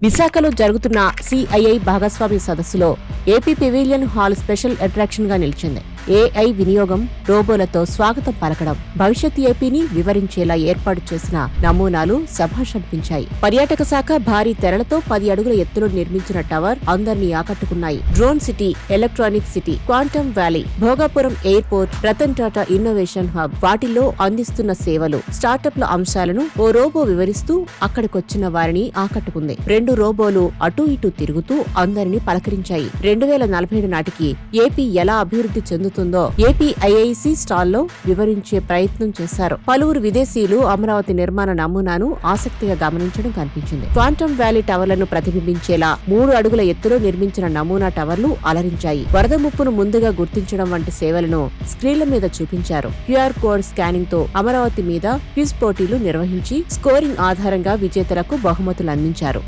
విశాఖలో జరుగుతున్న సిఐఐ భాగస్వామ్య సదస్సులో AP pavilion hall special attraction గా నిలిచింది. ఏఐ వినియోగం, రోబోలతో స్వాగతం పలకడం, భవిష్యత్ ఏపీని వివరించేలా ఏర్పాటు చేసిన నమూనాలు శభాషనిపించాయి. పర్యాటక శాఖ భారీ తెరలతో 10 అడుగుల ఎత్తులో నిర్మించిన టవర్ అందరినీ ఆకట్టుకున్నాయి. Drone city, electronic city, quantum valley, Bhogapuram airport, Ratan Tata innovation hub వాటిల్లో అందిస్తున్న సేవలు, స్టార్టప్ల అంశాలను ఓ రోబో వివరిస్తూ అక్కడికొచ్చిన వారిని ఆకట్టుకుంది. 2 రోబోలు అటూ ఇటూ తిరుగుతూ అందరినీ పలకరించాయి. 2047 నాటికి ఏపీ ఎలా అభివృద్ధి చెందుతుందో ఏపీ ఐఐసి స్టాల్లో వివరించే ప్రయత్నం చేశారు. పలువురు విదేశీయులు అమరావతి నిర్మాణ నమూనాను ఆసక్తిగా గమనించడం కనిపించింది. క్వాంటమ్ వ్యాలీ టవర్లను ప్రతిబింబించేలా 3 అడుగుల ఎత్తులో నిర్మించిన నమూనా టవర్లు అలరించాయి. వరద ముప్పును ముందుగా గుర్తించడం వంటి సేవలను స్క్రీన్ల మీద చూపించారు. క్యూఆర్ కోడ్ స్కానింగ్ తో అమరావతి మీద క్విజ్ పోటీలు నిర్వహించి స్కోరింగ్ ఆధారంగా విజేతలకు బహుమతులు అందించారు.